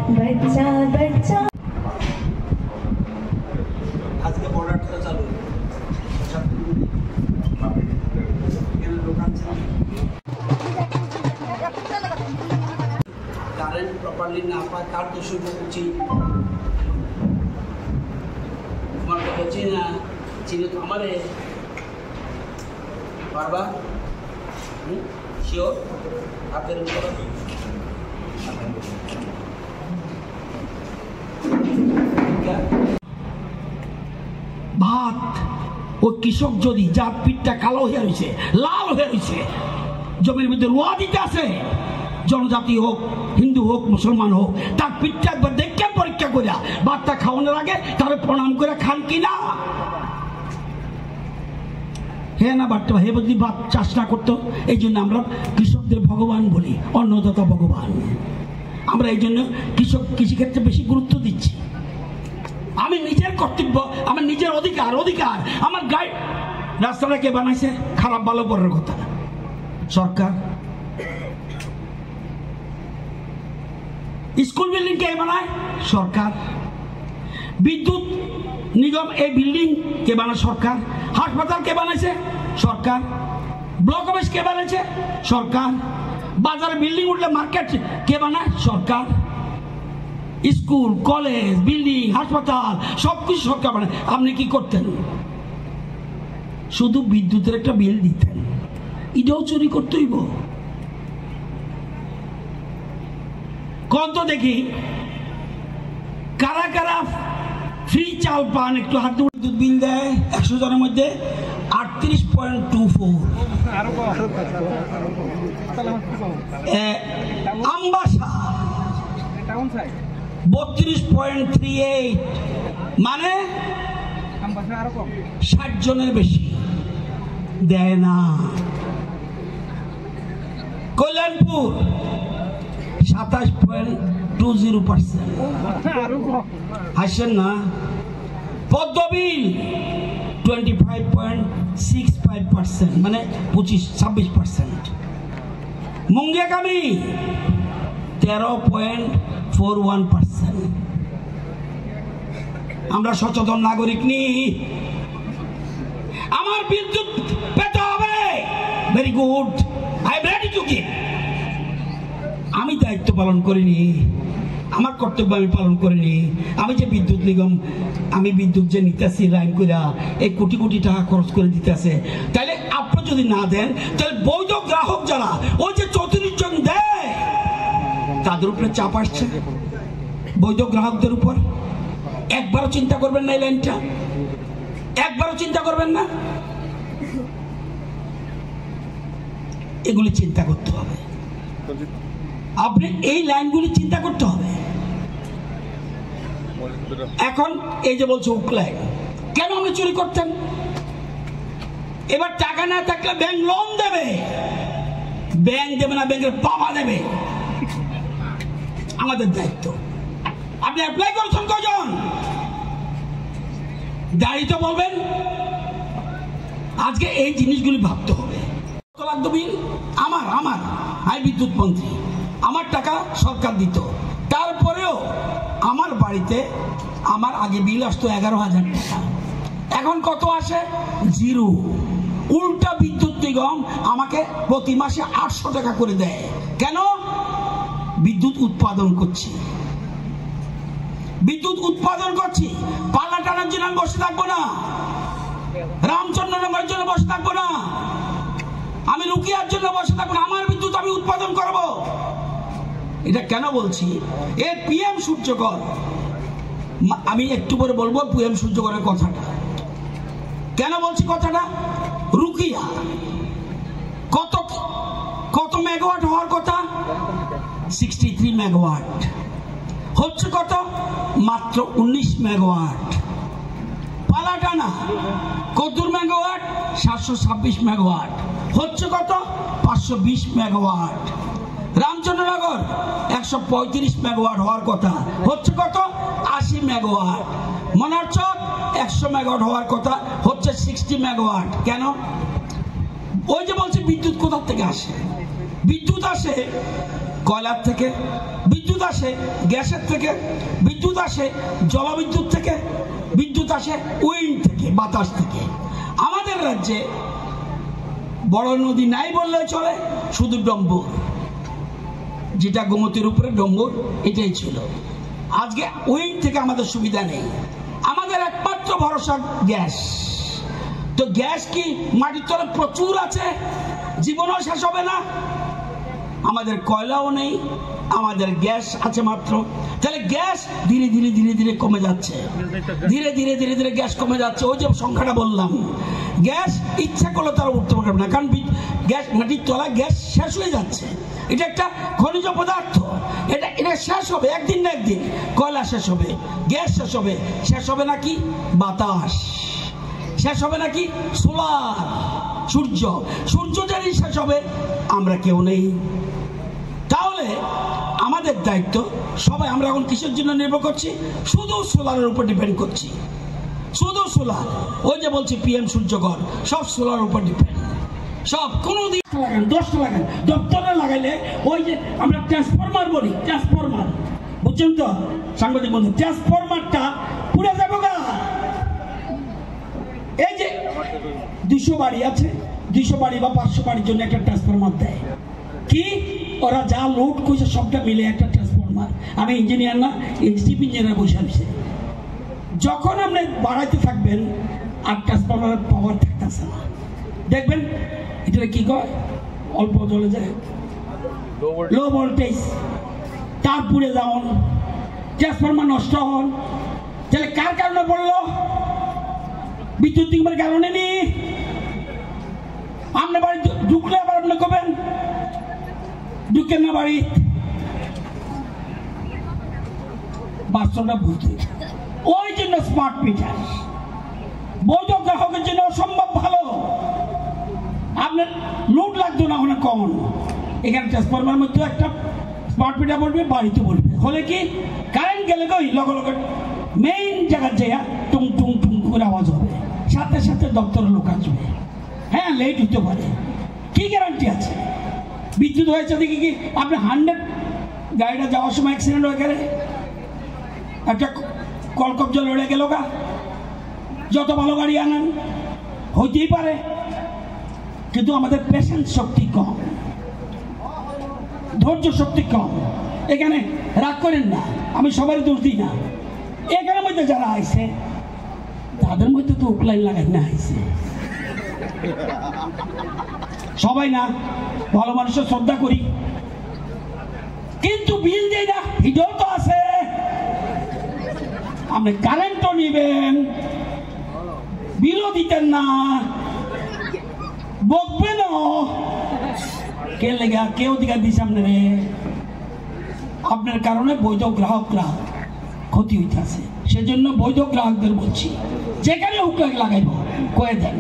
बच्चा बच्चा आज के बॉर्डर तो चालू কারেন্ট প্রপারলি না পায় তার তো শুভ উচিত তোমার কথা চিনা চিনে তো আমারে পারবা শিওর হাতের উপর ভাত ও কৃষক যদি যার পিঠটা কালো হয়ে রয়েছে লাল হয়ে রয়েছে জমির মধ্যে রোয়া দিতে আছে জনজাতি হোক হিন্দু হোক মুসলমান হোক তার পিঠটা একবার দেখে পরীক্ষা করে ভাতটা খাওয়ানোর আগে তারা প্রণাম করে খান কিনা হ্যাঁ না বাট্টা হে যদি ভাত চাষ না করতো এই জন্য আমরা কৃষকদের ভগবান বলি অন্নদাতা ভগবান আমরা এই জন্য কৃষিক্ষেত্রে বেশি গুরুত্ব দিচ্ছি আমি নিজের কর্তব্য আমার নিজের অধিকার আমার গাইড রাস্তাটা কে বানাইছে খারাপ ভালো পরের কথা সরকার স্কুল বিল্ডিং কে বানায় সরকার বিদ্যুৎ নিগম এই বিল্ডিং কে বানায় সরকার হাসপাতাল কে বানাইছে সরকার ব্লক অফিস কে বানাইছে সরকার বাজারে বিল্ডিং উঠলে মার্কেট কে বানায় সরকার স্কুল কলেজ বিল্ডিং হাসপাতাল সবকিছু সরকার বানায় আপনি কি করতেন শুধু বিদ্যুতের একটা বিল দিতেন এটাও চুরি করতে হইব কত দেখি কারা কারা ফ্রি চাল পান একটু হাতে বিদ্যুৎ বিল দেয় 100 জনের মধ্যে 38.24 আমবাসা 32.38 মানে 60 জনের বেশি দেয় না কল্যাণপুর 27.20% হাসেন না পদ্মবিল 25.65% মানে 26% মুঙ্গিয়াকামি 13.41%। আমরা সচেতন নাগরিক নি আমার বিদ্যুৎ পেতে হবে very good I am ready to give আমি দায়িত্ব পালন করিনি আমার কর্তব্য আমি পালন করিনি আমি যে বিদ্যুৎ নিগম আমি বিদ্যুৎ যে নিতেছি লাইন করে এই কোটি কোটি টাকা খরচ করে দিতেছে তাহলে আপনি যদি না দেন তাহলে বৈধ গ্রাহক যারা ওই যে 34 জন দেয় তাদের উপরে চাপ আসছে বৈধ গ্রাহকদের উপর একবারও চিন্তা করবেন না এই লাইনটা একবারও চিন্তা করবেন না এগুলি চিন্তা করতে হবে আপনি এই লাইনগুলি চিন্তা করতে হবে এখন এই যে বলছে উকলাই কেন আপনি চুরি করতেন এবার টাকা না থাকলে ব্যাংক লোন দেবে ব্যাংক দেবে না ব্যাংকের বাবা দেবে আমাদের দায়িত্ব আপনি অ্যাপ্লাই করেছেন কজন দাঁড়িয়ে বলবেন আজকে এই জিনিসগুলি ভাবতে হবে কত লাগতো বিল আমার আমি বিদ্যুৎ মন্ত্রী আমার টাকা সরকার দিত তারপরেও আমার বাড়িতে আমার আগে বিল আসতো 11,000 টাকা এখন কত আসে জিরো উল্টা বিদ্যুৎ নিগম আমাকে প্রতি মাসে 800 টাকা করে দেয় কেন বিদ্যুৎ উৎপাদন করছি পাল্লা টানার জন্য আমি বসে থাকবো না রামচন্দ্রনগরের জন্য বসে থাকবো না আমি রুকিয়ার জন্য বসে থাকবো না আমার বিদ্যুৎ আমি উৎপাদন করব এটা কেন বলছি এই পিএম সূর্যকর আমি একটু পরে বলবো পিএম সূর্যকরের কথাটা কেন বলছি কথাটা রুকিয়া কত মেগাওয়াট হওয়ার কথা 63 মেগাওয়াট হচ্ছে কত মাত্র 19 মেগাওয়াট পালাটানা কত মেগাওয়াট 726 মেগাওয়াট হচ্ছে কত 520 মেগাওয়াট রামচন্দ্রনগর 135 মেগাওয়াট হওয়ার কথা হচ্ছে কত 80 মেগাওয়াট মনারচক 100 মেগাওয়াট হওয়ার কথা হচ্ছে 60 মেগাওয়াট কেন ওই যে বলছে বিদ্যুৎ কোথা থেকে আসে বিদ্যুৎ আসে কয়লার থেকে বিদ্যুৎ আসে, গ্যাসের থেকে বিদ্যুৎ আসে, জলবিদ্যুৎ থেকে বিদ্যুৎ আসে, উইন্ড থেকে, বাতাস থেকে। আমাদের রাজ্যে বড় নদী নাই বললে চলে, শুধু ডম্বুর, যেটা গোমতীর উপরে ডম্বুর, এটাই ছিল। আজকে উইন্ড থেকে আমাদের সুবিধা নেই, আমাদের একমাত্র ভরসা গ্যাস। তো গ্যাস কি মাটির তলে প্রচুর আছে, জীবনও শেষ হবে না। আমাদের কয়লাও নেই, আমাদের গ্যাস আছে মাত্র। তাহলে গ্যাস ধীরে ধীরে ধীরে ধীরে কমে যাচ্ছে, ধীরে ধীরে ধীরে ধীরে গ্যাস কমে যাচ্ছে। ওই যে সংখ্যাটা বললাম, গ্যাস ইচ্ছা করলে তারা উঠতে পারবে না, কারণ গ্যাস মাটির তলায় গ্যাস শেষ হয়ে যাচ্ছে। এটা একটা খনিজ পদার্থ, এটা এটা শেষ হবে একদিন না একদিন। কয়লা শেষ হবে, গ্যাস শেষ হবে, শেষ হবে নাকি বাতাস, শেষ হবে নাকি সোলার, সূর্য, সূর্য যদি শেষ হবে আমরা কেউ নেই। তাহলে আমাদের দায়িত্ব, সবাই আমরা এখন কিসের জন্য নির্ভর করছি? শুধু সোলারের উপর ডিপেন্ড করছি, শুধু সোলার। ওই যে বলছি পিএম সূর্যঘর, সব সোলার উপর ডিপেন্ড, সব। কোনো দিন লাগান, 10টা লাগান, দপ্তরে লাগাইলে ওই যে আমরা ট্রান্সফরমার বলি, ট্রান্সফরমার, বুঝছেন তো সাংবাদিক বন্ধু, ট্রান্সফরমারটা পুড়ে যাবো গা। এই যে 200 বাড়ি আছে, 200 বাড়ি বা 500 বাড়ির জন্য একটা ট্রান্সফরমার দেয়। কি ওরা যা লোড করছে সবটা মিলে একটা ট্রান্সফরমার। আমি ইঞ্জিনিয়ার না, চিফ ইঞ্জিনিয়ার বসে আছে। যখন আপনি বাড়াইতে থাকবেন আর ট্রান্সফরমারের পাওয়ার থাকতেছে না, দেখবেন এটা কি কয়, অল্প চলে যায়, লো ভোল্টেজ, তার পুড়ে যাওন, ট্রান্সফরমার নষ্ট হন। তাহলে কার কারণে পড়লো? বিদ্যুৎ নিগমের কারণে নি। আপনার বাড়ি ঢুকলে আবার আপনি কবেন ঢুকেন না বাড়ি, বাস্তবটা বুঝতে। ওই জন্য স্মার্ট মিটার বৈধ গ্রাহকের জন্য অসম্ভব ভালো। আপনার লোড লাগতো না, ওখানে কমন। এখানে ট্রান্সফরমার মধ্যে একটা স্মার্ট মিটার বলবে, বাড়িতে বলবে, হলে কি কারেন্ট গেলে কই লগে লগে মেইন জায়গার জায়গা টুং টুং টুং করে আওয়াজ হবে, সাথে সাথে দপ্তরের লোক আসবে। হ্যাঁ, লেট হতে পারে, কি গ্যারান্টি আছে? বিদ্যুৎ হয়েছে দেখি কি আপনি 100 গাড়িটা যাওয়ার সময় অ্যাক্সিডেন্ট হয়ে গেলে, একটা কলকব্জা লড়ে গেল গা, যত ভালো গাড়ি আনেন হইতেই পারে, কিন্তু আমাদের পেশেন্স শক্তি কম, ধৈর্য শক্তি কম। এখানে রাগ করেন না, আমি সবারই দোষ দিই না। এখানের মধ্যে যারা আইছে তাদের মধ্যে তো উপলাইন লাগাই না আইছে সবাই না, ভালো মানুষের শ্রদ্ধা করি, কিন্তু বিল দেয় না, হিডও তো আছে। আপনি কারেন্টও নিবেন, বিলও দিতেন না, বকবেন কে লেগে, কেউ দিকে দিস আপনার কারণে বৈধ গ্রাহকরা ক্ষতি হইতেছে। সেজন্য বৈধ গ্রাহকদের বলছি, যেখানে হুক লাগাইব কয়ে দেন।